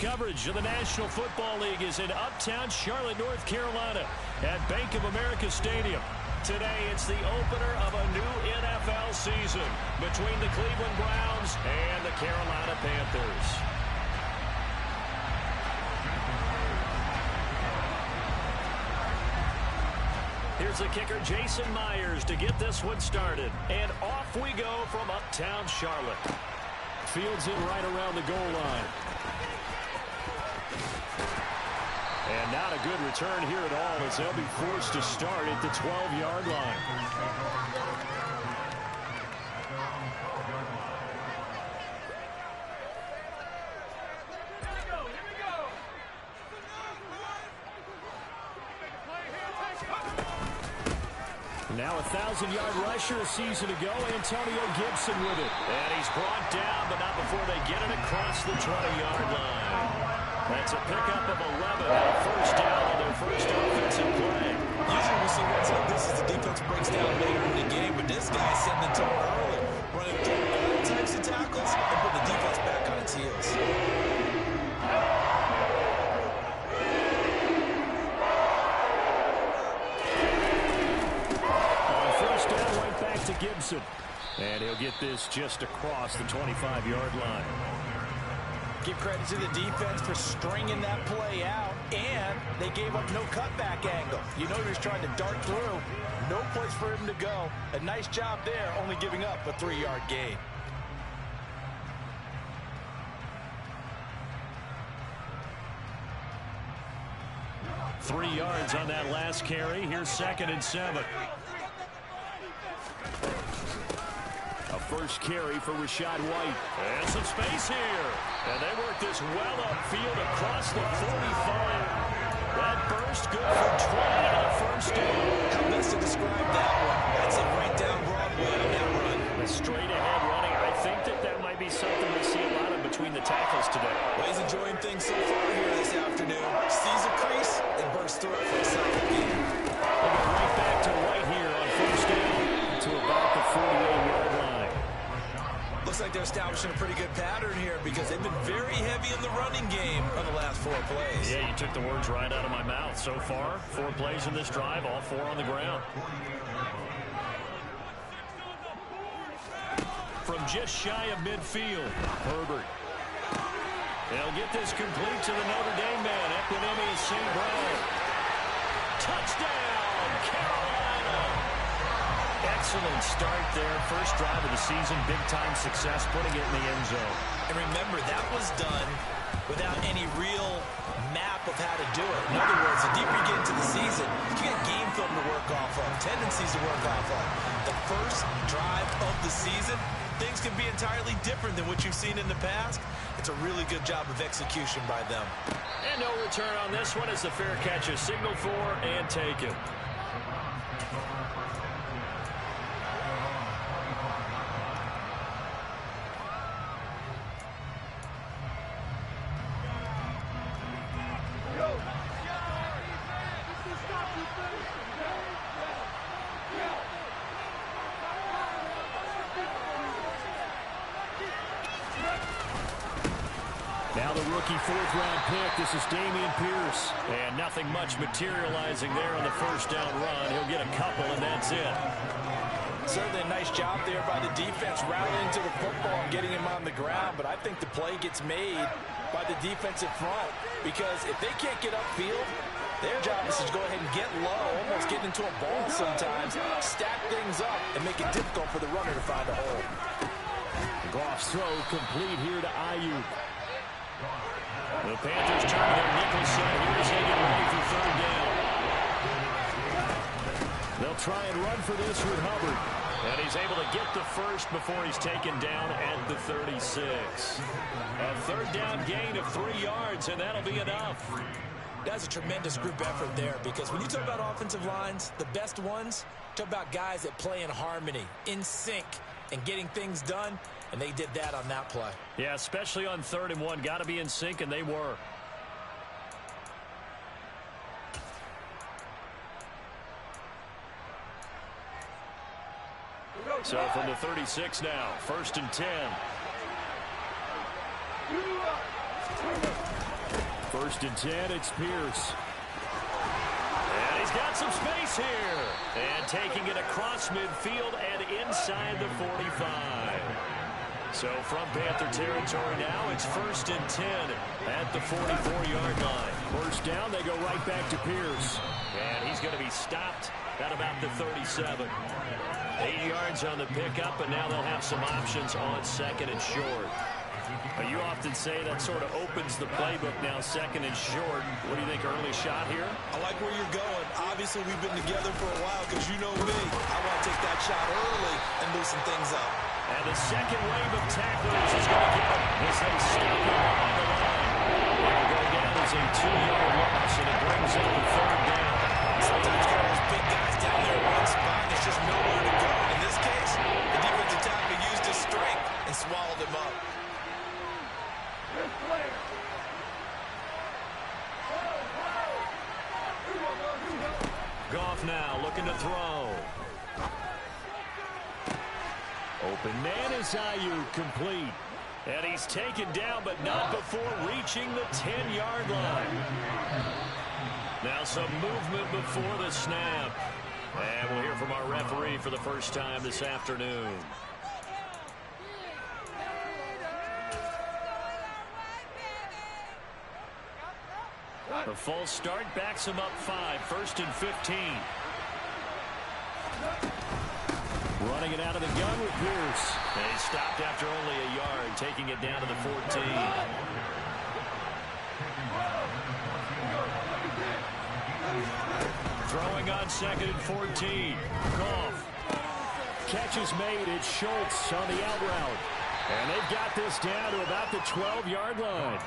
coverage of the National Football League is in uptown Charlotte, North Carolina at Bank of America Stadium. Today, it's the opener of a new NFL season between the Cleveland Browns and the Carolina Panthers. Here's the kicker, Jason Myers, to get this one started. And off we go from uptown Charlotte. Fields in right around the goal line. And not a good return here at all as they'll be forced to start at the 12-yard line. Now a 1,000-yard rusher a season ago, Antonio Gibson with it. And he's brought down, but not before they get it across the 20-yard line. That's a pickup of 11 and a first down on their first offensive play. Usually we see runs like this as the defense breaks down later in the game, but this guy's setting the tone early, running through all types of tackles and putting the defense back on its heels. To Gibson, and he'll get this just across the 25-yard line. Give credit to the defense for stringing that play out, and they gave up no cutback angle. You know he was trying to dart through. No place for him to go. A nice job there, only giving up a 3-yard gain. Three yards on that last carry. Here's 2nd and 7. A first carry for Rachaad White. And some space here. And they work this well upfield across the 45. That burst good for 20 on a first down. How best to describe that one? That's it right down Broadway on that run. A straight ahead running. I think that might be something we see a lot of between the tackles today. Well, he's enjoying things so far here this afternoon. Sees a crease and bursts through it for a solid gain. We'll go right back to White here on first down to about the 48-yard line. Looks like they're establishing a pretty good pattern here because they've been very heavy in the running game on the last 4 plays. Yeah, you took the words right out of my mouth. So far, 4 plays in this drive, all 4 on the ground. From just shy of midfield, Herbert. They'll get this complete to the Notre Dame man, Equanimeous St. Brown. Touchdown, Carolina! Excellent start there. First drive of the season, big-time success, putting it in the end zone. And remember, that was done without any real map of how to do it. In other words, the deeper you get into the season, you get game film to work off of, tendencies to work off of. The first drive of the season, things can be entirely different than what you've seen in the past. It's a really good job of execution by them. And no return on this one as the fair catch is signaled for and taken. Now the rookie 4th-round pick. This is Dameon Pierce. And nothing much materializing there on the first down run. He'll get a couple, and that's it. Certainly a nice job there by the defense rallying to the football and getting him on the ground. But I think the play gets made by the defensive front because if they can't get upfield, their job is to go ahead and get low, almost get into a ball sometimes, stack things up, and make it difficult for the runner to find a hole. Goff's throw complete here to Ayuk. The Panthers turn their nickel set here as they get ready for 3rd down. They'll try and run for this with Hubbard. And he's able to get the first before he's taken down at the 36. A 3rd down gain of 3 yards, and that'll be enough. That's a tremendous group effort there because when you talk about offensive lines, the best ones, talk about guys that play in harmony, in sync, and getting things done. And they did that on that play. Yeah, especially on 3rd and 1. Got to be in sync, and they were. So from the 36 now, 1st and 10. First and 10, it's Pierce. And he's got some space here. And taking it across midfield and inside the 45. So from Panther territory now, it's first and 10 at the 44-yard line. First down, they go right back to Pierce. And he's going to be stopped at about the 37. 8 yards on the pickup, and now they'll have some options on second and short. You often say that sort of opens the playbook now, second and short. What do you think, early shot here? I like where you're going. Obviously, we've been together for a while because you know me. I want to take that shot early and loosen things up. And the second wave of tacklers is going to get him as they stop him on the line. It'll go down as a 2-yard loss, and it brings up the third down. Sometimes you got those big guys down there in one spot. There's just nowhere to go. In this case, the defensive tackle used his strength and swallowed him up. Goff now looking to throw. Open man is Ayuk, complete. And he's taken down, but not before reaching the 10-yard line. Now some movement before the snap. And we'll hear from our referee for the first time this afternoon. The false start backs him up 5, first and 15. Running it out of the gun with Pierce. And he stopped after only a yard, taking it down to the 14. Throwing on second and 14. Goff. Catch is made. It's Schultz on the out route. And they've got this down to about the 12-yard line.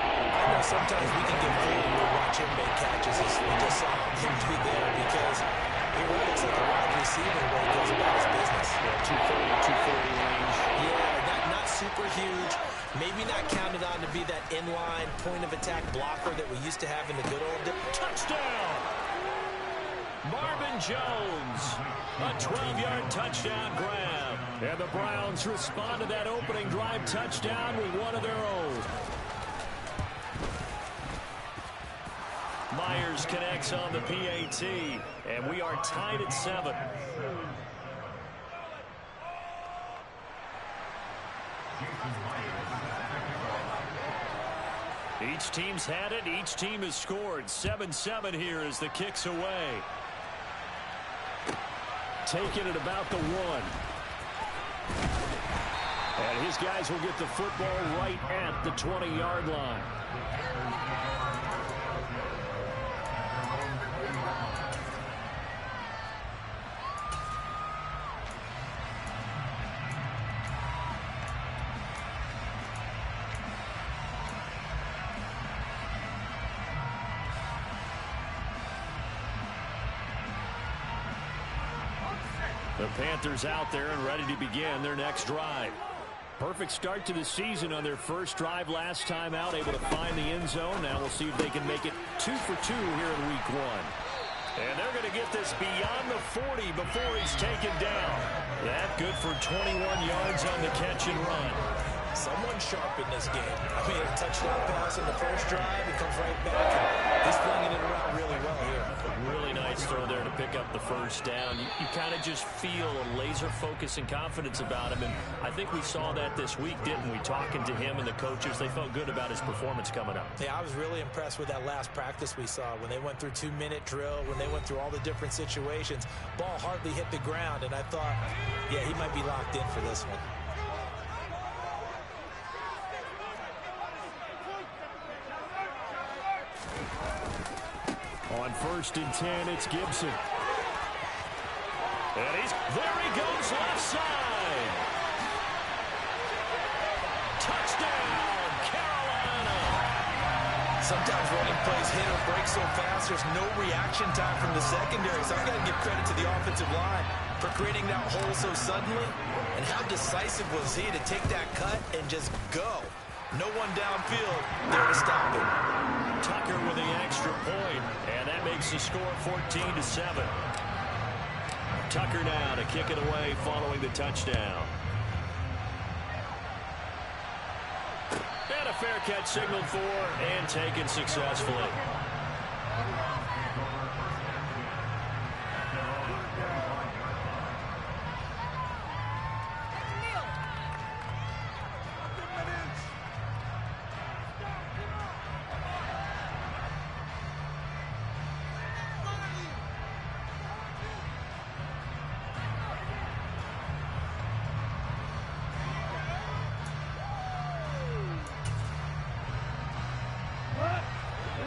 I know sometimes we can get fooled when we watch him make catches as we just saw him do there because he really looks like a wide receiver when he goes about his business. Yeah, 230 range. Yeah, not super huge. Maybe not counted on to be that inline point-of-attack blocker that we used to have in the good old days. Touchdown! Marvin Jones. A 12-yard touchdown grab. And the Browns respond to that opening drive touchdown with one of their own. Myers connects on the PAT, and we are tied at 7. Each team's had it. Each team has scored. 7-7 here as the kick's away. Taking it about the 1. And his guys will get the football right at the 20-yard line. The Panthers out there and ready to begin their next drive. Perfect start to the season on their first drive last time out, able to find the end zone. Now we'll see if they can make it 2 for 2 here in week 1. And they're going to get this beyond the 40 before he's taken down. That good for 21 yards on the catch and run. Someone sharp in this game. I mean, a touchdown pass in the first drive. He comes right back. He's flinging it around really well here. Really nice throw there to pick up the first down. You kind of just feel a laser focus and confidence about him. And I think we saw that this week, didn't we? Talking to him and the coaches, they felt good about his performance coming up. Yeah, I was really impressed with that last practice we saw when they went through 2-minute drill, when they went through all the different situations. Ball hardly hit the ground, and I thought, yeah, he might be locked in for this one. On first and 10, it's Gibson. And there he goes left side. Touchdown, Carolina. Sometimes running plays hit or break so fast, there's no reaction time from the secondary. So I've got to give credit to the offensive line for creating that hole so suddenly. And how decisive was he to take that cut and just go? No one downfield there to stop him. Tucker with the extra point, and that makes the score 14-7. Tucker now to kick it away following the touchdown. And a a fair catch signaled for and taken successfully.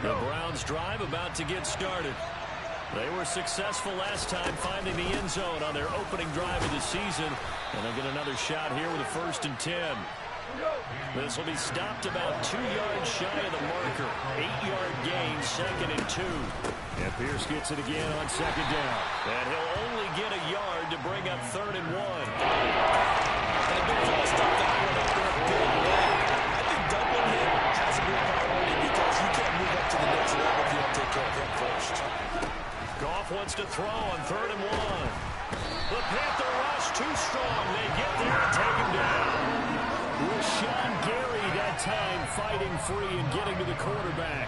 The Browns drive about to get started. They were successful last time finding the end zone on their opening drive of the season. And they'll get another shot here with a 1st and 10. This will be stopped about 2 yards shy of the marker. 8-yard gain, 2nd and 2. And Pierce gets it again on 2nd down. And he'll only get a yard to bring up 3rd and 1. And the Bills stop that one up there a big way. I think doubling him has to be a priority because you can't move up to the next level if you don't take care of him first. Goff wants to throw on 3rd and 1. The Panther rush too strong. They get there and take him down. Rashawn Gary that time fighting free and getting to the quarterback.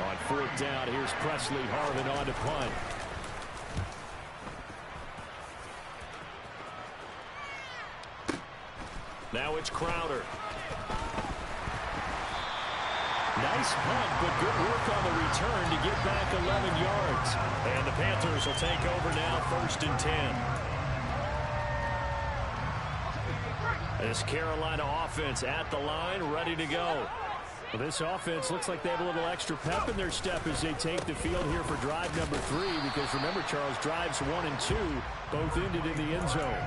On 4th down, here's Presley Harvin on to punt. Now it's Crowder. Nice punt, but good work on the return to get back 11 yards. And the Panthers will take over now, 1st and 10. This Carolina offense at the line, ready to go. Well, this offense looks like they have a little extra pep in their step as they take the field here for drive number 3. Because remember, Charles, drives 1 and 2 both ended in the end zone.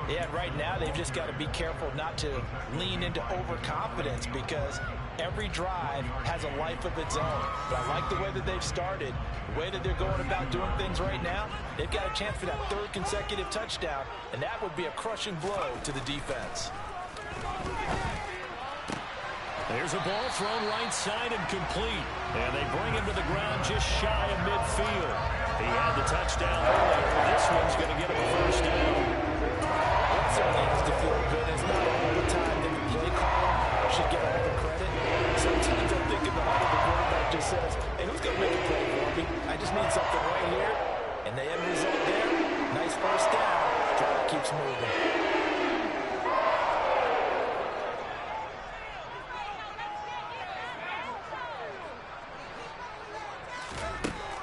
Yeah, right now they've just got to be careful not to lean into overconfidence because every drive has a life of its own. But I like the way that they've started, the way that they're going about doing things right now. They've got a chance for that 3rd consecutive touchdown, and that would be a crushing blow to the defense. There's a ball thrown right side and complete. And they bring him to the ground just shy of midfield. He had the touchdown earlier. This one's going to get him a 1st down. That certainly has to feel good. It's not all the time that the play caller should get all the credit. Sometimes I think in the huddle, the quarterback just says, hey, who's going to make a play for me? I just need something right here. And the end result there, nice 1st down. Drive keeps moving.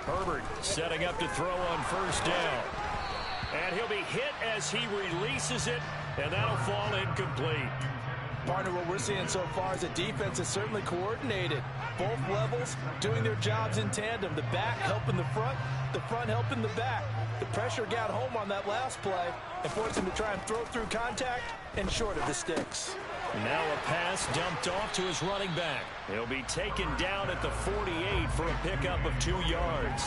Herbert setting up to throw on 1st down. And he'll be hit as he releases it, and that'll fall incomplete. Partner, what we're seeing so far is the defense is certainly coordinated. Both levels doing their jobs in tandem. The back helping the front helping the back. The pressure got home on that last play and forced him to try and throw through contact and short of the sticks. Now a pass dumped off to his running back. He'll be taken down at the 48 for a pickup of 2 yards.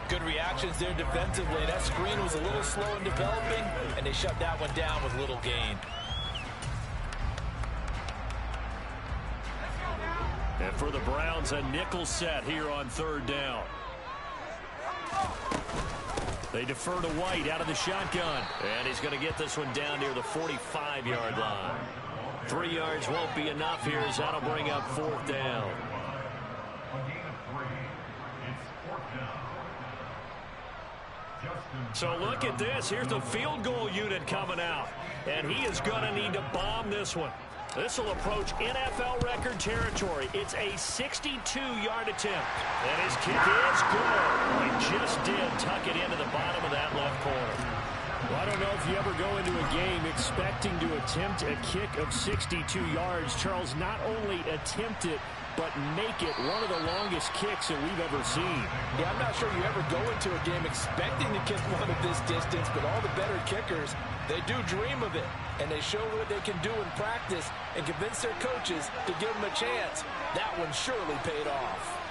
Good reactions there defensively. That screen was a little slow in developing, and they shut that one down with little gain. And for the Browns, a nickel set here on 3rd down. They defer to White out of the shotgun. And he's going to get this one down near the 45-yard line. 3 yards won't be enough here as that'll bring up 4th down. So look at this. Here's the field goal unit coming out. And he is going to need to bomb this one. This will approach NFL record territory. It's a 62-yard attempt. And his kick is good. He just did tuck it into the bottom of that left corner. Well, I don't know if you ever go into a game expecting to attempt a kick of 62 yards. Charles, not only attempt it, but make it one of the longest kicks that we've ever seen. Yeah, I'm not sure you ever go into a game expecting to kick one of this distance, but all the better kickers, they do dream of it, and they show what they can do in practice and convince their coaches to give them a chance. That one surely paid off.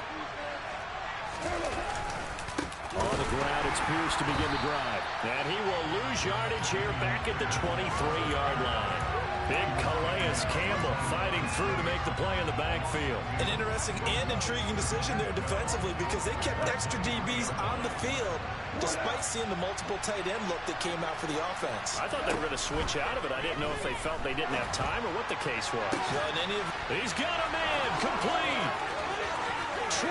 On the ground, it's Pierce to begin the drive. And he will lose yardage here back at the 23-yard line. Big Calais Campbell fighting through to make the play in the backfield. An interesting and intriguing decision there defensively because they kept extra DBs on the field despite seeing the multiple tight end look that came out for the offense. I thought they were going to switch out of it. I didn't know if they felt they didn't have time or what the case was. Yeah, he's got a man complete. 20,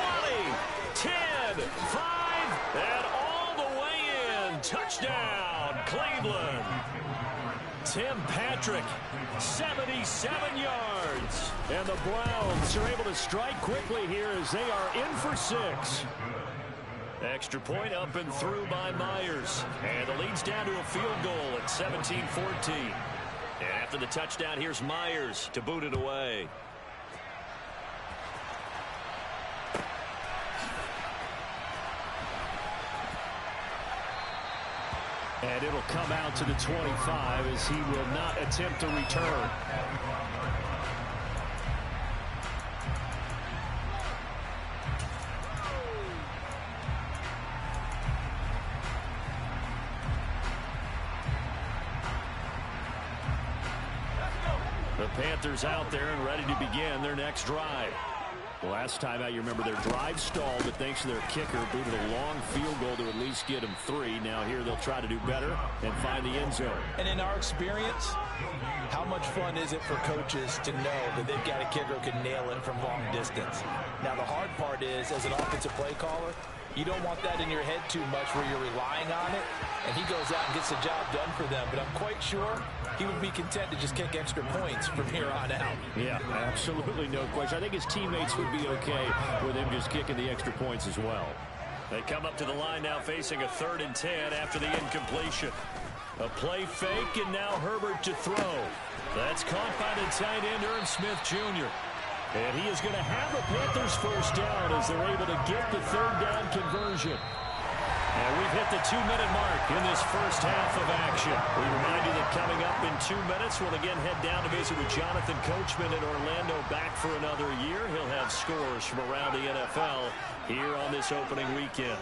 10, 5, and all the way in. Touchdown, Cleveland. Tim Patrick, 77 yards. And the Browns are able to strike quickly here as they are in for 6. Extra point up and through by Myers. And the lead's down to a field goal at 17-14. And after the touchdown, here's Myers to boot it away. And it'll come out to the 25 as he will not attempt to return. The Panthers out there and ready to begin their next drive. Last time out, you remember their drive stalled, but thanks to their kicker, booted a long field goal to at least get them 3. Now here they'll try to do better and find the end zone. And in our experience, how much fun is it for coaches to know that they've got a kicker who can nail it from long distance? Now the hard part is, as an offensive play caller, you don't want that in your head too much where you're relying on it, and he goes out and gets the job done for them. But I'm quite sure he would be content to just kick extra points from here on out. Yeah, absolutely no question. I think his teammates would be okay with him just kicking the extra points as well. They come up to the line now facing a 3rd and 10 after the incompletion. A play fake, and now Herbert to throw. That's caught by the tight end, Irv Smith Jr. And he is going to have the Panthers first down as they're able to get the 3rd down conversion. And we've hit the 2-minute mark in this first half of action. We remind you that coming up in 2 minutes, we'll again head down to visit with Jonathan Coachman in Orlando, back for another year. He'll have scores from around the NFL here on this opening weekend.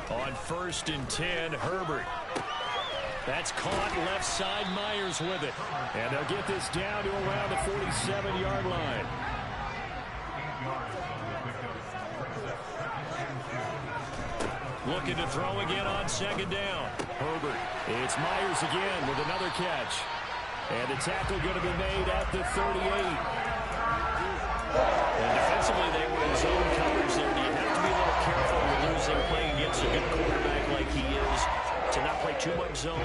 On 1st and 10, Herbert. That's caught left side, Myers with it. And they'll get this down to around the 47-yard line. Looking to throw again on 2nd down. Herbert. It's Myers again with another catch. And the tackle going to be made at the 38. And defensively, they were in zone coverage there. Do you have to be a little careful when you're losing, playing against a good quarterback like he is, to not play too much zone?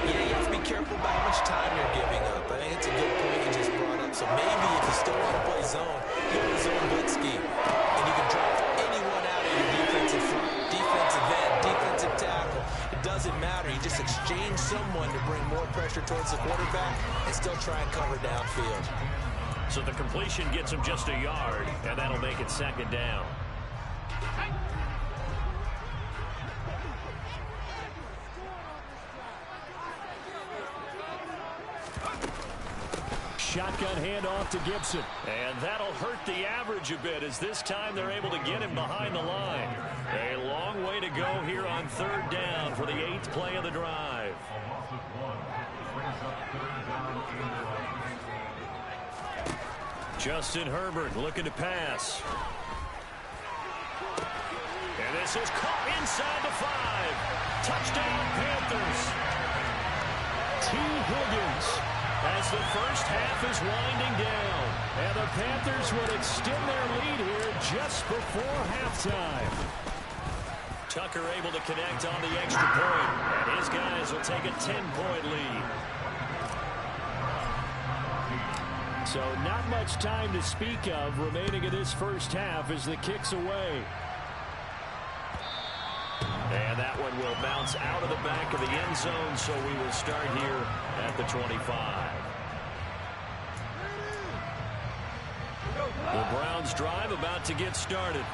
Yeah, you have to be careful about how much time you're giving up. I think it's a good point you just brought up. So maybe if you still want to play zone, you want a zone blitz scheme. And you can drive anyone out of your defensive front, defensive end, defensive tackle. It doesn't matter. You just exchange someone to bring more pressure towards the quarterback and still try and cover downfield. So the completion gets him just a yard, and that'll make it 2nd down. Shotgun handoff to Gibson. And that'll hurt the average a bit as this time they're able to get him behind the line. A long way to go here on 3rd down for the 8th play of the drive. Justin Herbert looking to pass. And this is caught inside the 5. Touchdown, Panthers. T. Higgins as the first half is winding down. And the Panthers would extend their lead here just before halftime. Tucker able to connect on the extra point. And his guys will take a 10-point lead. So not much time to speak of remaining in this first half as the kick's away. And that one will bounce out of the back of the end zone, so we will start here at the 25. The Browns drive about to get started.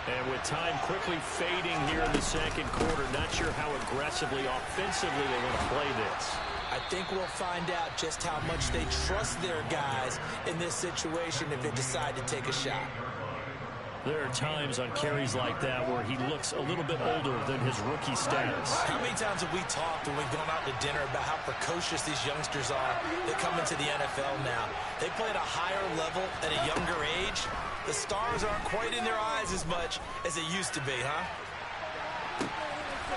And with time quickly fading here in the 2nd quarter, not sure how aggressively, offensively they want to play this. I think we'll find out just how much they trust their guys in this situation if they decide to take a shot. There are times on carries like that where he looks a little bit older than his rookie status. How many times have we talked when we've gone out to dinner about how precocious these youngsters are that come into the NFL now? They play at a higher level at a younger age. The stars aren't quite in their eyes as much as they used to be, huh?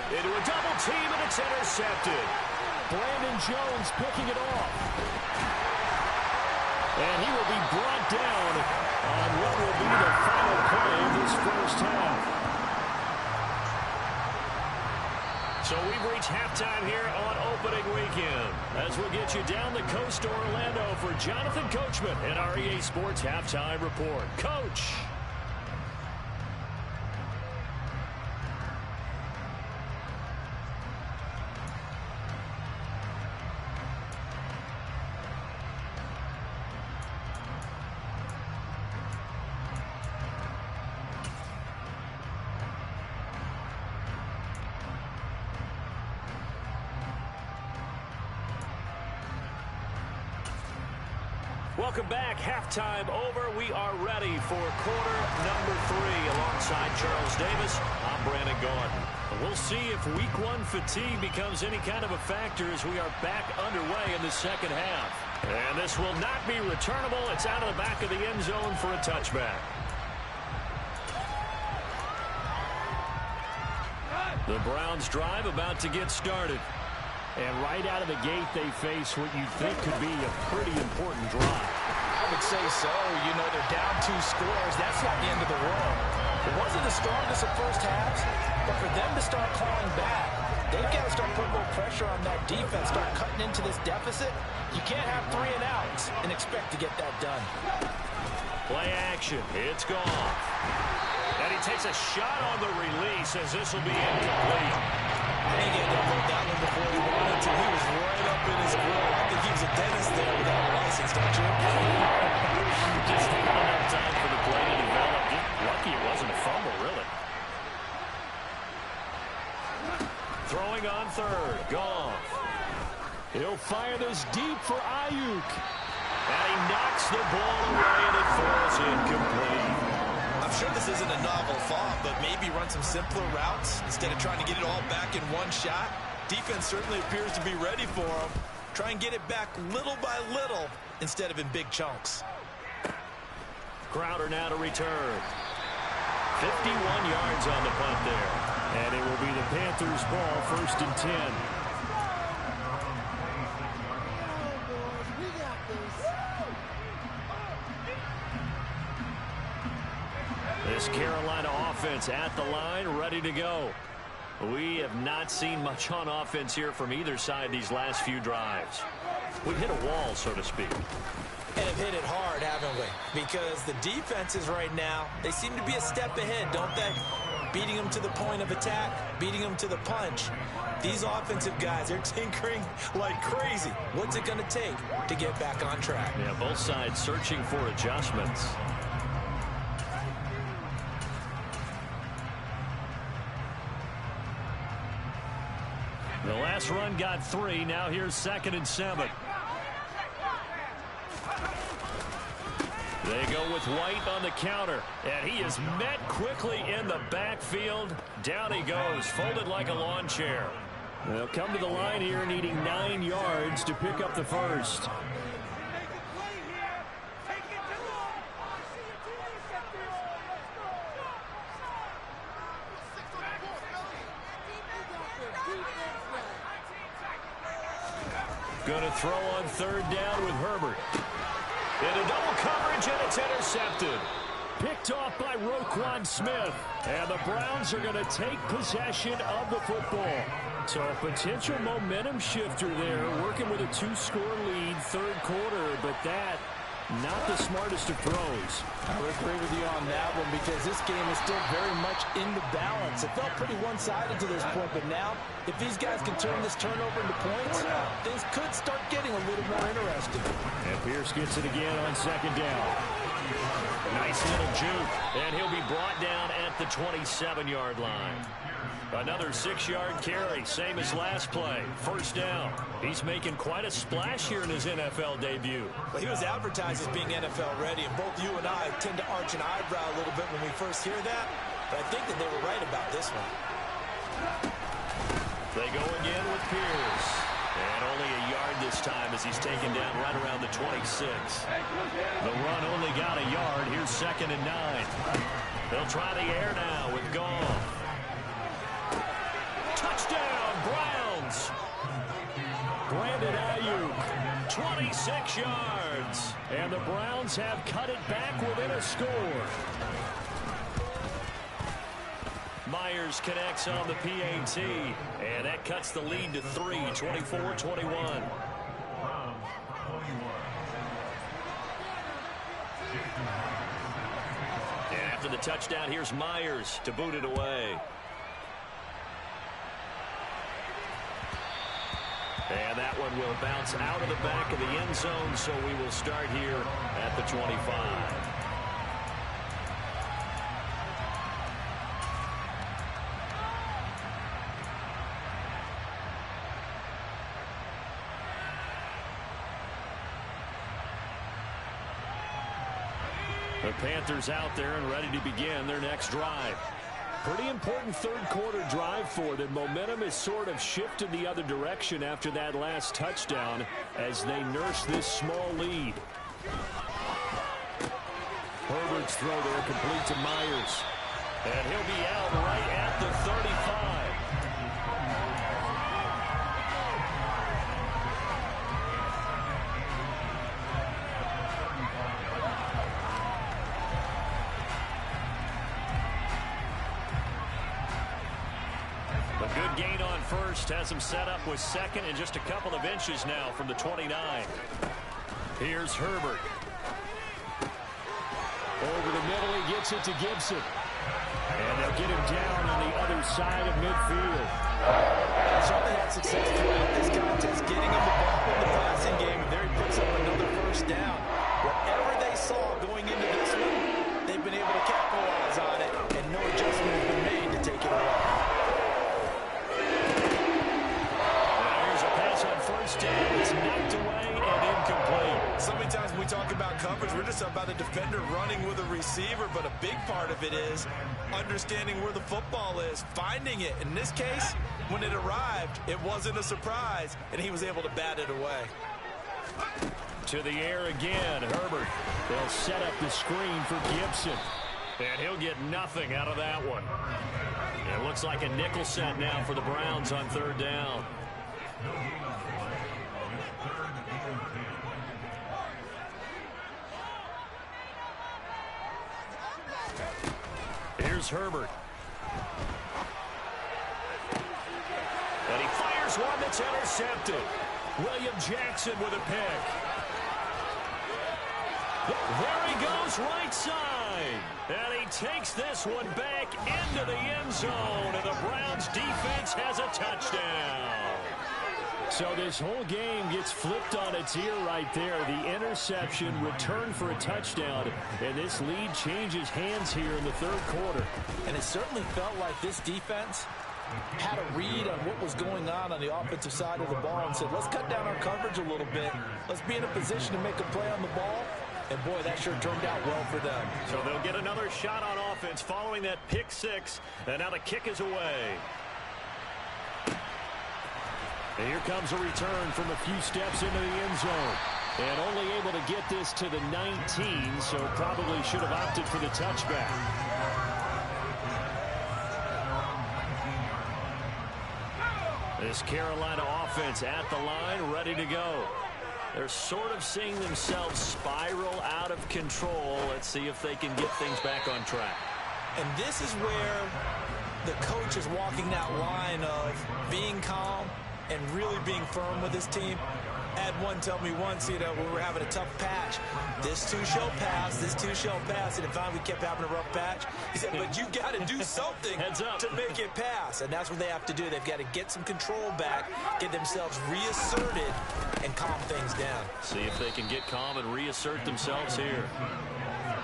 Into a double team, and it's intercepted. Brandon Jones picking it off. And he will be brought down on what will be the final play of this first half. So we've reached halftime here on opening weekend as we'll get you down the coast to Orlando for Jonathan Coachman and our EA Sports Halftime Report. Coach. Welcome back. Halftime over. We are ready for quarter number 3. Alongside Charles Davis, I'm Brandon Gordon. We'll see if week 1 fatigue becomes any kind of a factor as we are back underway in the second half. And this will not be returnable. It's out of the back of the end zone for a touchback. The Browns drive about to get started. And right out of the gate, they face what you think could be a pretty important drive. I would say so. You know, they're down 2 scores. That's not the end of the world. It wasn't the strongest of first halves, but for them to start clawing back, they've got to start putting more pressure on that defense, start cutting into this deficit. You can't have 3 and outs and expect to get that done. Play action. It's gone. And he takes a shot on the release as this will be incomplete. He didn't hold that one before he wanted to. He was right up in his grill. I think he was a dentist there without a license, don't you? Just not enough time for the play to develop. Just lucky it wasn't a fumble, really. Throwing on third. Goff. He'll fire this deep for Ayuk. And he knocks the ball away, and it falls incomplete. I'm sure this isn't a novel thought, but maybe run some simpler routes instead of trying to get it all back in one shot. Defense certainly appears to be ready for him. Try and get it back little by little instead of in big chunks. Crowder now to return. 51 yards on the punt there. And it will be the Panthers' ball, 1st and 10. This Carolina offense at the line, ready to go. We have not seen much on offense here from either side these last few drives. We've hit a wall, so to speak. And have hit it hard, haven't we? Because the defenses right now, they seem to be a step ahead, don't they? Beating them to the point of attack, beating them to the punch. These offensive guys, they're tinkering like crazy. What's it going to take to get back on track? Yeah, both sides searching for adjustments. The last run got 3. Now here's 2nd and 7. They go with White on the counter, and he is met quickly in the backfield. Down he goes, folded like a lawn chair. They'll come to the line here needing 9 yards to pick up the first. Going to throw on 3rd down with Herbert. Into double coverage, and it's intercepted. Picked off by Roquan Smith. And the Browns are going to take possession of the football. So a potential momentum shifter there, working with a 2-score lead, 3rd quarter, but that, not the smartest of throws. I would agree with you on that one because this game is still very much in the balance. It felt pretty one-sided to this point, but now, if these guys can turn this turnover into points, things could start getting a little more interesting. And Pierce gets it again on 2nd down. Nice little juke, and he'll be brought down at the 27-yard line. Another 6-yard carry, same as last play. First down. He's making quite a splash here in his NFL debut. Well, he was advertised as being NFL ready, and both you and I tend to arch an eyebrow a little bit when we first hear that, but I think that they were right about this one. They go again with Pierce. And only a yard this time as he's taken down right around the 26. The run only got a yard. Here's 2nd and 9. They'll try the air now with Goff. Touchdown, Browns. Brandon Ayuk, 26 yards. And the Browns have cut it back within a score. Myers connects on the PAT, and that cuts the lead to 3, 24-21. And after the touchdown, here's Myers to boot it away. And that one will bounce out of the back of the end zone, so we will start here at the 25. The Panthers out there and ready to begin their next drive. Pretty important third-quarter drive for them. Momentum has sort of shifted the other direction after that last touchdown as they nurse this small lead. Herbert's throw there complete to Myers. And he'll be out right at the 35. Good gain on first, has him set up with 2nd and just a couple of inches now from the 29. Here's Herbert. Over the middle, he gets it to Gibson. And they'll get him down on the other side of midfield. Something had success throughout this contest, getting him the ball in the passing game, and there he puts up another first down. Whatever they saw going into this one, they've been able to capitalize on it, and no adjustment has been made to take it away. First down, it's knocked away and incomplete. So many times when we talk about coverage, we're just about a defender running with a receiver, but a big part of it is understanding where the football is, finding it. In this case, when it arrived, it wasn't a surprise, and he was able to bat it away. To the air again, Herbert. They'll set up the screen for Gibson, and he'll get nothing out of that one. It looks like a nickel set now for the Browns on 3rd down. Here's Herbert. And he fires one that's intercepted. William Jackson with a pick. There he goes right side. And he takes this one back into the end zone. And the Browns defense has a touchdown. So this whole game gets flipped on its ear right there. The interception, return for a touchdown, and this lead changes hands here in the 3rd quarter. And it certainly felt like this defense had a read on what was going on the offensive side of the ball and said, let's cut down our coverage a little bit. Let's be in a position to make a play on the ball. And, boy, that sure turned out well for them. So they'll get another shot on offense following that pick 6, and now the kick is away. And here comes a return from a few steps into the end zone. And only able to get this to the 19, so probably should have opted for the touchback. This Carolina offense at the line, ready to go. They're sort of seeing themselves spiral out of control. Let's see if they can get things back on track. And this is where the coach is walking that line of being calm and really being firm with his team. I had one tell me once, we were having a tough patch. This too shall pass, this too shall pass. And if finally we kept having a rough patch, he said, but you got to do something to make it pass. And that's what they have to do. They've got to get some control back, get themselves reasserted, and calm things down. See if they can get calm and reassert themselves here.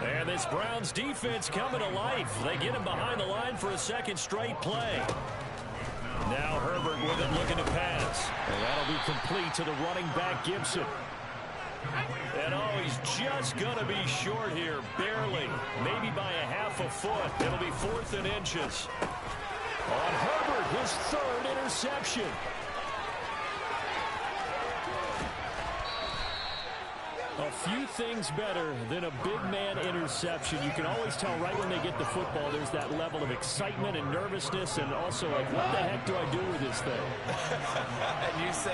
And this Browns defense coming to life. They get him behind the line for a second straight play. Now Herbert with it, looking to pass. And that'll be complete to the running back, Gibson. And oh, he's just going to be short here, barely. Maybe by a half a foot. It'll be 4th and inches. On Herbert, his 3rd interception. A few things better than a big man interception. You can always tell right when they get the football, there's that level of excitement and nervousness, and also like, what the heck do I do with this thing? And you say,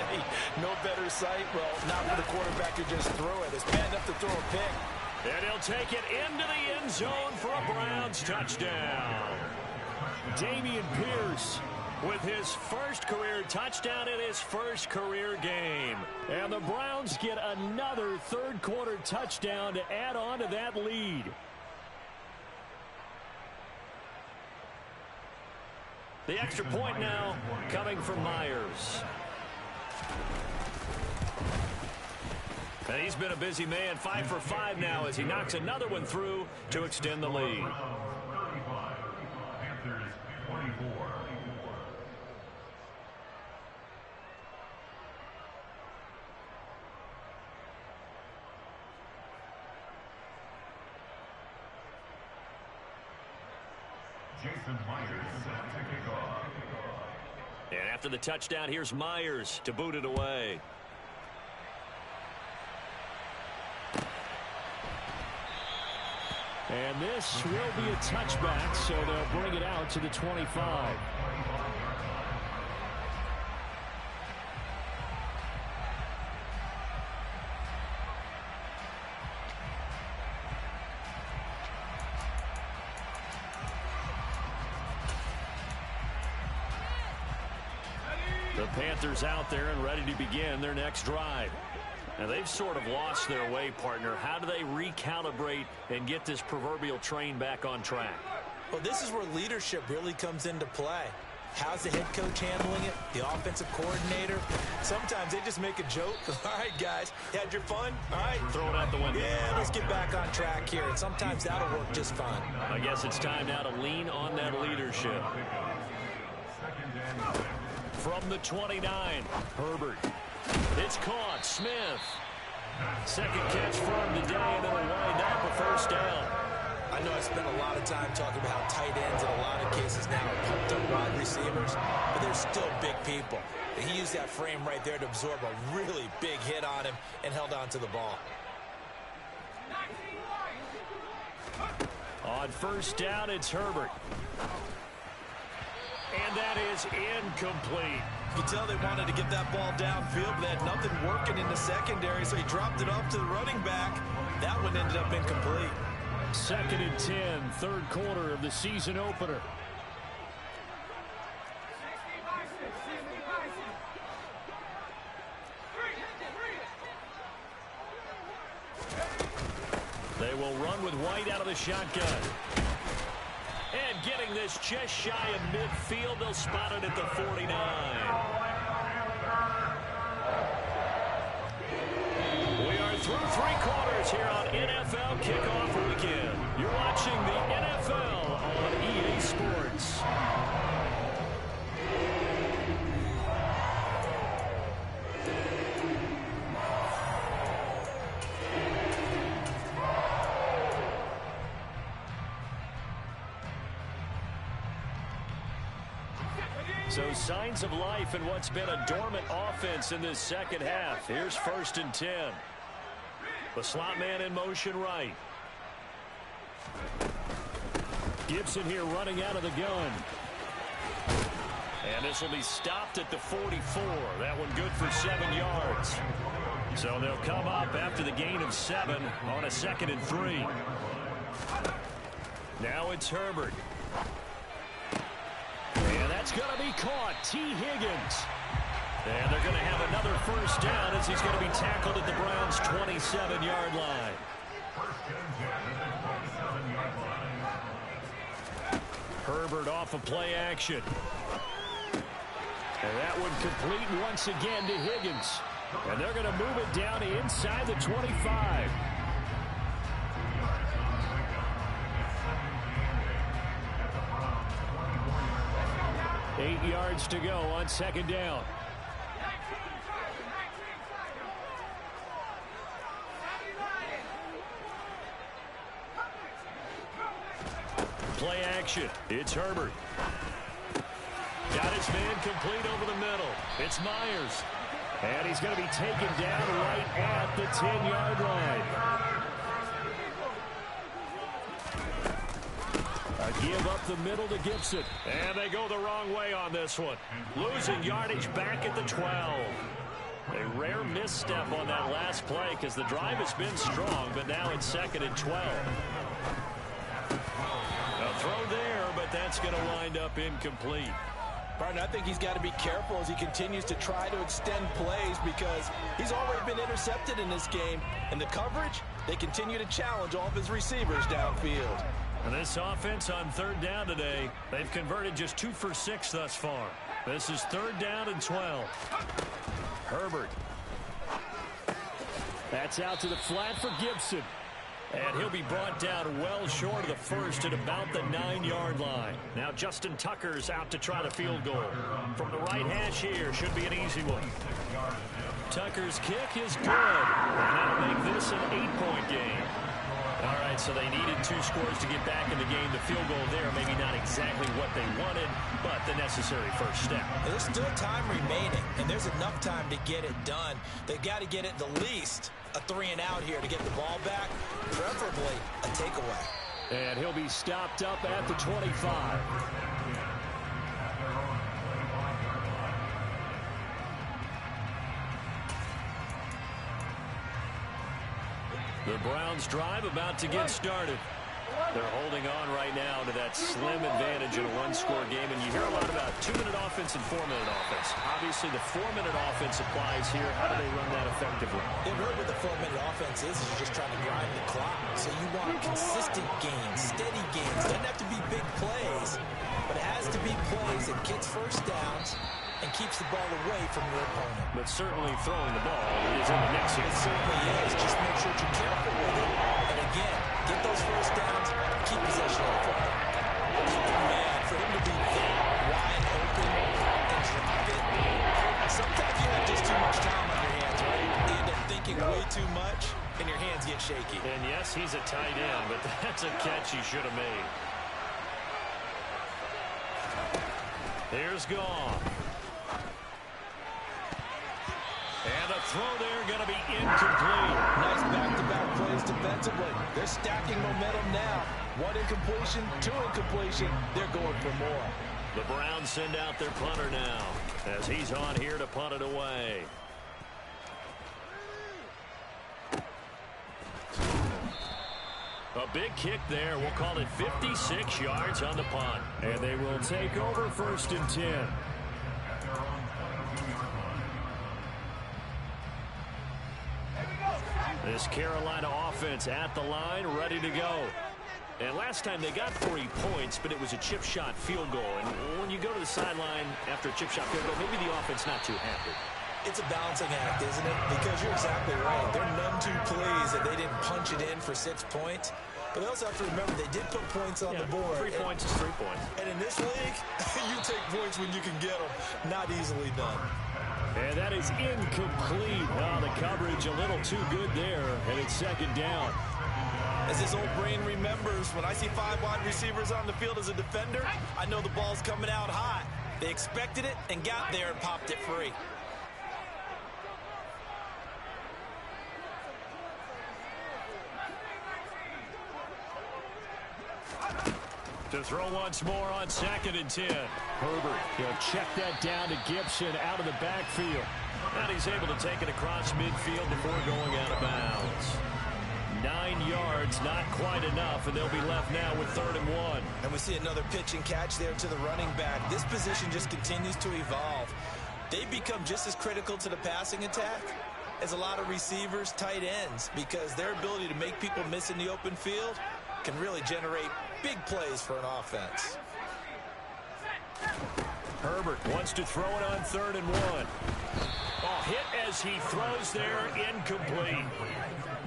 no better sight? Well, not for the quarterback who just threw it. It's bad enough to throw a pick. And he'll take it into the end zone for a Browns touchdown. Dameon Pierce with his first career touchdown in his first career game. And the Browns get another third-quarter touchdown to add on to that lead. The extra point now coming from Myers. And he's been a busy man, 5 for 5 now as he knocks another one through to extend the lead. And after the touchdown, here's Myers to boot it away. And this will be a touchback, so they'll bring it out to the 25. The Panthers out there and ready to begin their next drive. Now, they've sort of lost their way, partner. How do they recalibrate and get this proverbial train back on track? Well, this is where leadership really comes into play. How's the head coach handling it? The offensive coordinator? Sometimes they just make a joke. All right, guys, you had your fun? All right. Throw it out the window. Yeah, let's get back on track here. And sometimes that'll work just fine. I guess it's time now to lean on that leadership. From the 29, Herbert. It's caught. Smith. Second catch for him today, and it'll wind up a first down. I know I spent a lot of time talking about how tight ends in a lot of cases now are pumped up wide receivers, but they're still big people. And he used that frame right there to absorb a really big hit on him and held on to the ball. On first down, it's Herbert. And that is incomplete. You can tell they wanted to get that ball downfield, but they had nothing working in the secondary, so he dropped it off to the running back. That one ended up incomplete. 2nd and 10, third quarter of the season opener. They will run with White out of the shotgun. And getting this just shy of midfield, they'll spot it at the 49. We are through 3 quarters here on NFL Kickoff Weekend. You're watching the NFL on EA Sports. So signs of life in what's been a dormant offense in this second half. Here's 1st and 10. The slot man in motion right. Gibson here running out of the gun. And this will be stopped at the 44. That one good for 7 yards. So they'll come up after the gain of 7 on a 2nd and 3. Now it's Herbert. And that's going to be caught. T. Higgins. And they're going to have another first down as he's going to be tackled at the Browns' 27-yard line. Herbert off of play action. And that one complete once again to Higgins. And they're going to move it down inside the 25. 8 yards to go on second down. Play action. It's Herbert. Got his man complete over the middle. It's Myers. And he's going to be taken down right at the 10-yard line. A give up the middle to Gibson. And they go the wrong way on this one. Losing yardage back at the 12. A rare misstep on that last play because the drive has been strong, but now it's 2nd and 12. A throw there, but that's going to wind up incomplete. Partner, I think he's got to be careful as he continues to try to extend plays because he's already been intercepted in this game. And the coverage, they continue to challenge all of his receivers downfield. And this offense on 3rd down today, they've converted just 2 for 6 thus far. This is 3rd down and 12. Herbert. That's out to the flat for Gibson. And he'll be brought down well short of the first at about the 9-yard line. Now Justin Tucker's out to try the field goal. From the right hash here, should be an easy one. Tucker's kick is good. And that'll make this an 8-point game. All right, so they needed 2 scores to get back in the game. The field goal there, maybe not exactly what they wanted, but the necessary first step. There's still time remaining, and there's enough time to get it done. They've got to get it the least a 3-and-out here to get the ball back, preferably a takeaway. And he'll be stopped up at the 25. The Browns drive about to get started. They're holding on right now to that slim advantage in a 1-score game. And you hear a lot about 2-minute offense and 4-minute offense. Obviously, the 4-minute offense applies here. How do they run that effectively? They've heard what the 4-minute offense is you're just trying to grind the clock. So you want consistent gains, steady gains. Doesn't have to be big plays, but it has to be plays that gets first downs and keeps the ball away from your opponent. But certainly throwing the ball is in the mix here. It certainly is. Just make sure you're careful with it. And again, get those first downs, keep possession of the football. Man, for him to be that wide open and drop it, sometimes you have just too much time on your hands, right? You end up thinking way too much, and your hands get shaky. And yes, he's a tight end, but that's a catch he should have made. Here's Gone. And a throw there going to be incomplete. Nice back-to-back plays defensively. They're stacking momentum now. 1 incompletion, 2 incompletion. They're going for more. The Browns send out their punter now as he's on here to punt it away. A big kick there. We'll call it 56 yards on the punt. And they will take over 1st and 10. This Carolina offense at the line, ready to go. And last time they got 3 points, but it was a chip shot field goal. And when you go to the sideline after a chip shot field goal, maybe the offense not too happy. It's a balancing act, isn't it? Because you're exactly right. They're none too pleased that they didn't punch it in for 6 points. But they also have to remember they did put points on the board. 3 points is 3 points. And in this league, you take points when you can get them. Not easily done. And that is incomplete. Oh, the coverage a little too good there. And it's 2nd down. As this old brain remembers, when I see 5 wide receivers on the field as a defender, I know the ball's coming out hot. They expected it and got there and popped it free. To throw once more on 2nd and 10. Herbert, he'll check that down to Gibson out of the backfield. And he's able to take it across midfield before going out of bounds. 9 yards, not quite enough, and they'll be left now with 3rd and 1. And we see another pitch and catch there to the running back. This position just continues to evolve. They become just as critical to the passing attack as a lot of receivers, tight ends, because their ability to make people miss in the open field can really generate big plays for an offense. Herbert wants to throw it on 3rd and 1. Oh, hit as he throws there, incomplete.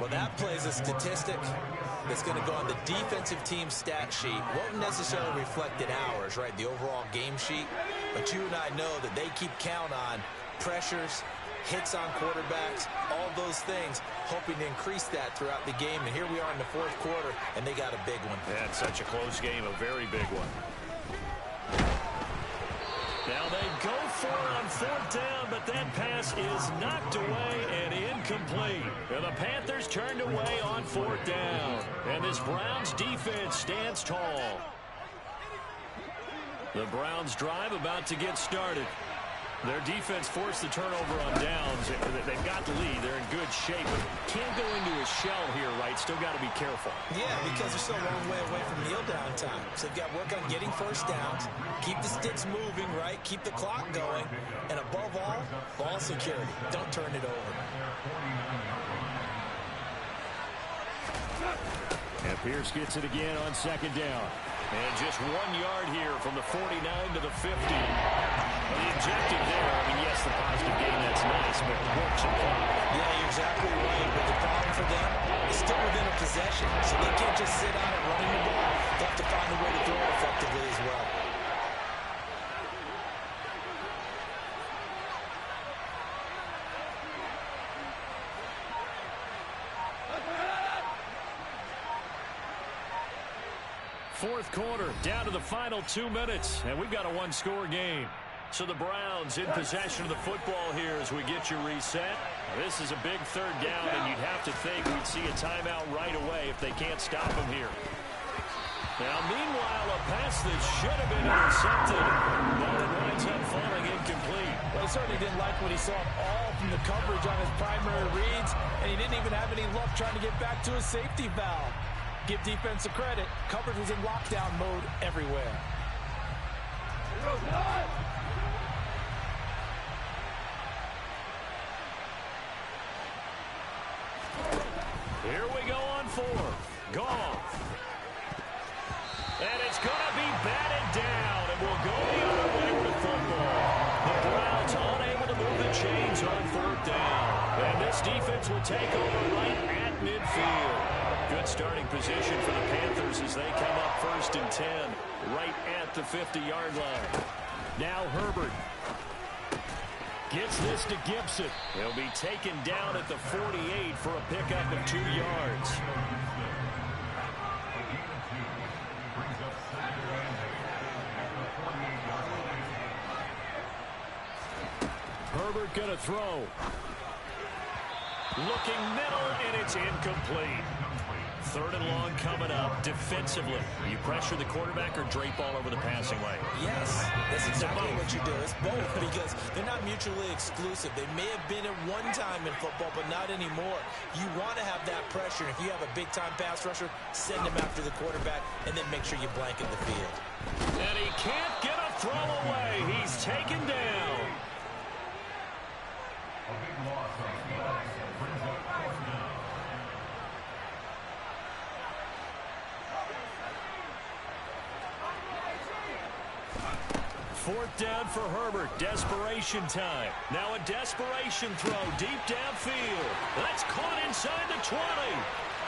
Well, that plays a statistic that's going to go on the defensive team stat sheet. Won't necessarily reflect in ours, right? The overall game sheet. But you and I know that they keep count on pressures, hits on quarterbacks, all those things, hoping to increase that throughout the game. And here we are in the fourth quarter, and they got a big one. Yeah, it's such a close game, a very big one. Now they go for it on fourth down, but that pass is knocked away and incomplete. And the Panthers turned away on fourth down. And this Browns defense stands tall. The Browns drive about to get started. Their defense forced the turnover on downs. They've got the lead. They're in good shape. But can't go into a shell here, right? Still got to be careful. Yeah, because they're still a long way away from kneel down time. So they've got to work on getting first downs, keep the sticks moving, right? Keep the clock going. And above all, ball security. Don't turn it over. And Pierce gets it again on second down. And just 1 yard here from the 49 to the 50. Well, the objective there, I mean, yes, the positive gain, that's nice, but works and clock. Yeah, you're exactly right. But the problem for them is still within a possession. So they can't just sit on it running the ball. They have to find a way to throw it effectively as well. Fourth quarter, down to the final 2 minutes, and we've got a one-score game. So the Browns in possession of the football here as we get you reset. This is a big third down, and you'd have to think we'd see a timeout right away if they can't stop him here. Now, meanwhile, a pass that should have been intercepted, but it winds up falling incomplete. Well, he certainly didn't like what he saw at all from the coverage on his primary reads, and he didn't even have any luck trying to get back to his safety valve. Give defense a credit. Coverage was in lockdown mode everywhere. Here we go on fourth. Goff. And it's going to be batted down, and we'll go the other way with the football. The Browns unable to move the chains on fourth down. And this defense will take over right at midfield. Good starting position for the Panthers as they come up 1st and 10 right at the 50-yard line. Now Herbert gets this to Gibson. He'll be taken down at the 48 for a pickup of 2 yards. Herbert going to throw. Looking middle, and it's incomplete. 3rd and long coming up defensively. You pressure the quarterback or drape all over the passing lane? Yes, that's exactly what you do. It's both because they're not mutually exclusive. They may have been at one time in football, but not anymore. You want to have that pressure. If you have a big-time pass rusher, send him after the quarterback, and then make sure you blanket the field. And he can't get a throw away. He's taken down. Fourth down for Herbert. Desperation time. Now a desperation throw deep downfield. That's caught inside the 20.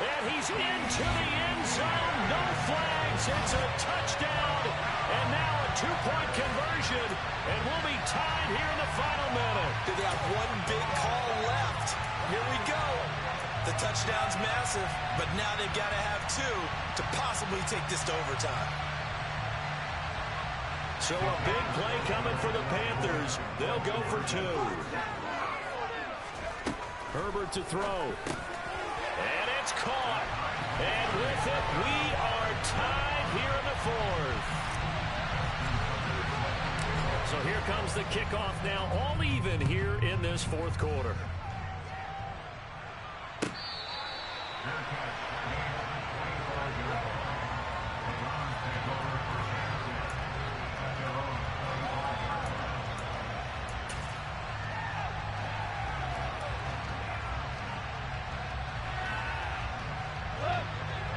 And he's into the end zone. No flags. It's a touchdown. And now a 2-point conversion. And we'll be tied here in the final minute. They got one big call left. Here we go. The touchdown's massive, but now they've got to have 2 to possibly take this to overtime. So a big play coming for the Panthers. They'll go for 2. Herbert to throw. And it's caught. And with it, we are tied here in the 4th. So here comes the kickoff now, all even here in this 4th quarter.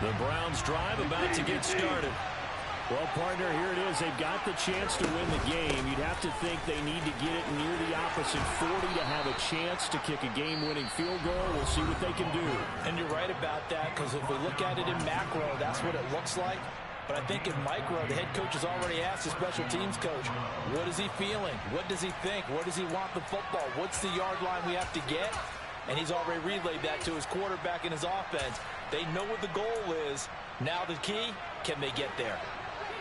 The Browns drive about to get started. Well, partner, here it is. They've got the chance to win the game. You'd have to think they need to get it near the opposite 40 to have a chance to kick a game-winning field goal. We'll see what they can do. And you're right about that, because if we look at it in macro, that's what it looks like. But I think in micro, the head coach has already asked the special teams coach, what is he feeling? What does he think? Where does he want the football? What's the yard line we have to get? And he's already relayed that to his quarterback and his offense. They know what the goal is. Now the key, can they get there?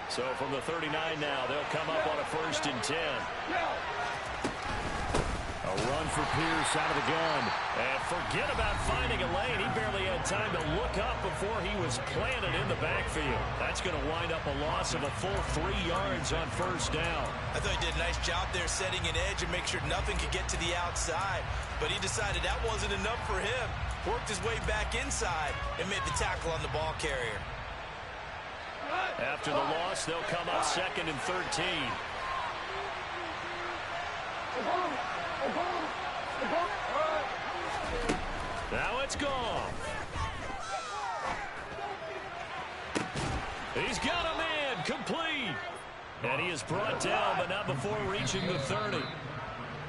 So from the 39 now, they'll come up on a 1st and 10. A run for Pierce out of the gun. And forget about finding a lane. He barely had time to look up before he was planted in the backfield. That's going to wind up a loss of a full 3 yards on 1st down. I thought he did a nice job there setting an edge and make sure nothing could get to the outside. But he decided that wasn't enough for him. Worked his way back inside and made the tackle on the ball carrier. After the loss, they'll come up 2nd and 13. Now it's gone. He's got a man complete. And he is brought down, but not before reaching the 30.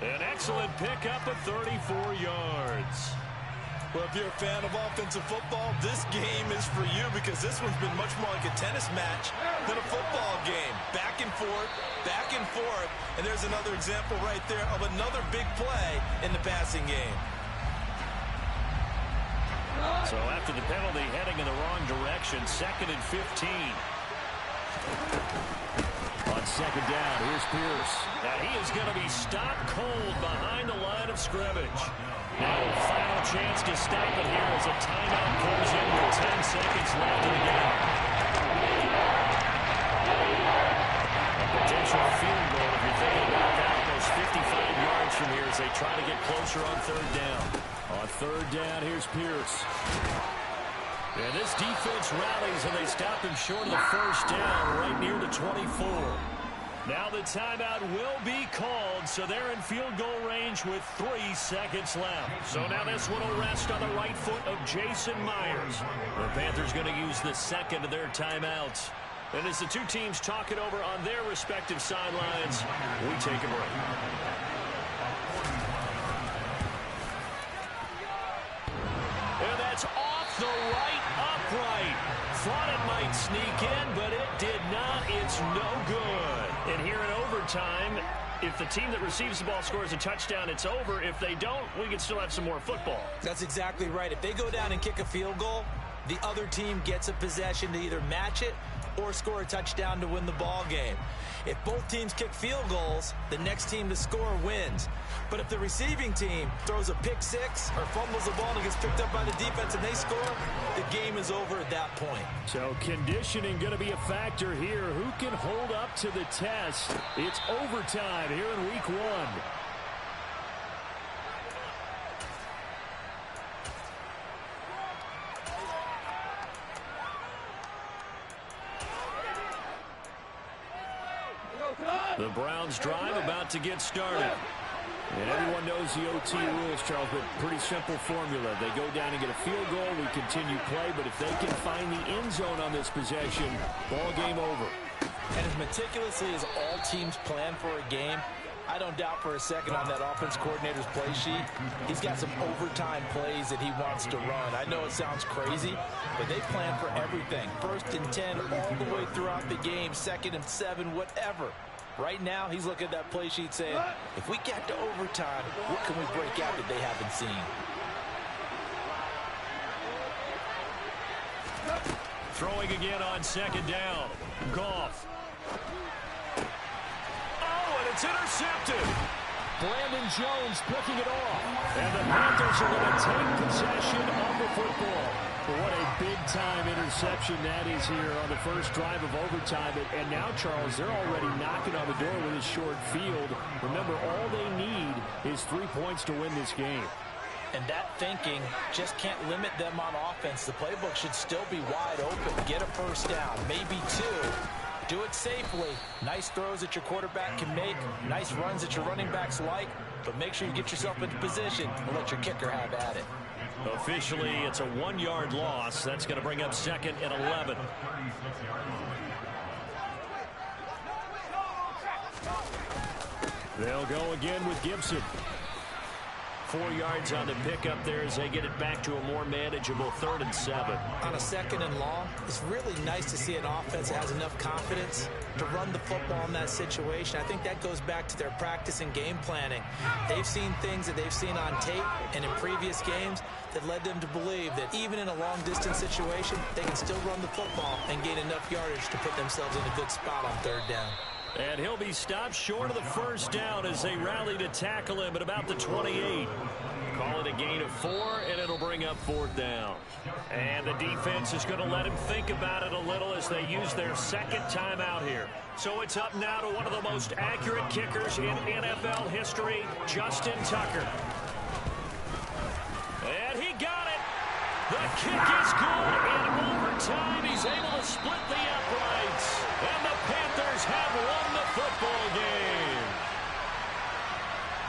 An excellent pickup of 34 yards. Well, if you're a fan of offensive football, this game is for you because this one's been much more like a tennis match than a football game. Back and forth, and there's another example right there of another big play in the passing game. So after the penalty, heading in the wrong direction, 2nd and 15. On 2nd down, here's Pierce. Now he is going to be stopped cold behind the line of scrimmage. Now final chance to stop it here as a timeout comes in with 10 seconds left in the game. A potential field goal if you're thinking about that. Almost 55 yards from here as they try to get closer on 3rd down. On 3rd down, here's Pierce. And this defense rallies and they stop him short of the 1st down right near the 24. Now the timeout will be called, so they're in field goal range with 3 seconds left. So now this one will rest on the right foot of Jason Myers. The Panthers going to use the 2nd of their timeouts. And as the two teams talk it over on their respective sidelines, we take a break. And that's off the right upright. Thought it might sneak in, but it did not. It's no good. And here in overtime, if the team that receives the ball scores a touchdown, it's over. If they don't, we can still have some more football. That's exactly right. If they go down and kick a field goal, the other team gets a possession to either match it or score a touchdown to win the ball game. If both teams kick field goals, the next team to score wins. But if the receiving team throws a pick six or fumbles the ball and gets picked up by the defense and they score, the game is over at that point. So conditioning going to be a factor here. Who can hold up to the test? It's overtime here in week 1. The Browns drive about to get started. And everyone knows the OT rules, Charles, but pretty simple formula. They go down and get a field goal, we continue play, but if they can find the end zone on this possession, ball game over. And as meticulously as all teams plan for a game, I don't doubt for a second on that offense coordinator's play sheet, he's got some overtime plays that he wants to run. I know it sounds crazy, but they plan for everything. 1st and 10 all the way throughout the game, 2nd and 7, whatever. Right now, he's looking at that play sheet saying, if we get to overtime, what can we break out that they haven't seen? Throwing again on 2nd down. Goff. Oh, and it's intercepted. Brandon Jones picking it off. And the Panthers are going to take possession of the football. What a big-time interception that is here on the first drive of overtime. And now, Charles, they're already knocking on the door with a short field. Remember, all they need is 3 points to win this game. And that thinking just can't limit them on offense. The playbook should still be wide open. Get a 1st down, maybe 2. Do it safely. Nice throws that your quarterback can make. Nice runs that your running backs like. But make sure you get yourself into position and let your kicker have at it. Officially, it's a 1-yard loss. That's going to bring up 2nd and 11. They'll go again with Gibson. 4 yards on the pickup there as they get it back to a more manageable 3rd and 7. On a 2nd and long, it's really nice to see an offense that has enough confidence to run the football in that situation. I think that goes back to their practice and game planning. They've seen things that they've seen on tape and in previous games that led them to believe that even in a long-distance situation, they can still run the football and gain enough yardage to put themselves in a good spot on 3rd down. And he'll be stopped short of the 1st down as they rally to tackle him at about the 28. Call it a gain of 4, and it'll bring up 4th down. And the defense is going to let him think about it a little as they use their 2nd timeout here. So it's up now to one of the most accurate kickers in NFL history, Justin Tucker. And he got it. The kick is good. In overtime, he's able to split the uprights. And the Panthers have won the football game.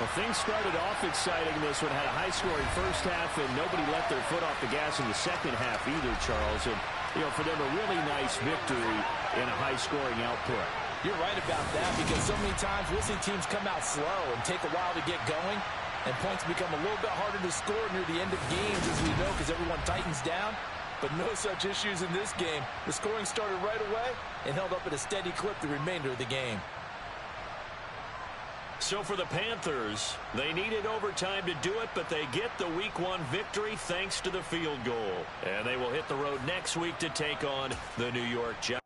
Well, things started off exciting. This one had a high-scoring first half, and nobody let their foot off the gas in the second half either, Charles. And, you know, for them, a really nice victory in a high-scoring output. You're right about that because so many times we'll see teams come out slow and take a while to get going, and points become a little bit harder to score near the end of games, as we know, because everyone tightens down. But no such issues in this game. The scoring started right away and held up at a steady clip the remainder of the game. So for the Panthers, they needed overtime to do it, but they get the Week 1 victory thanks to the field goal. And they will hit the road next week to take on the New York Giants.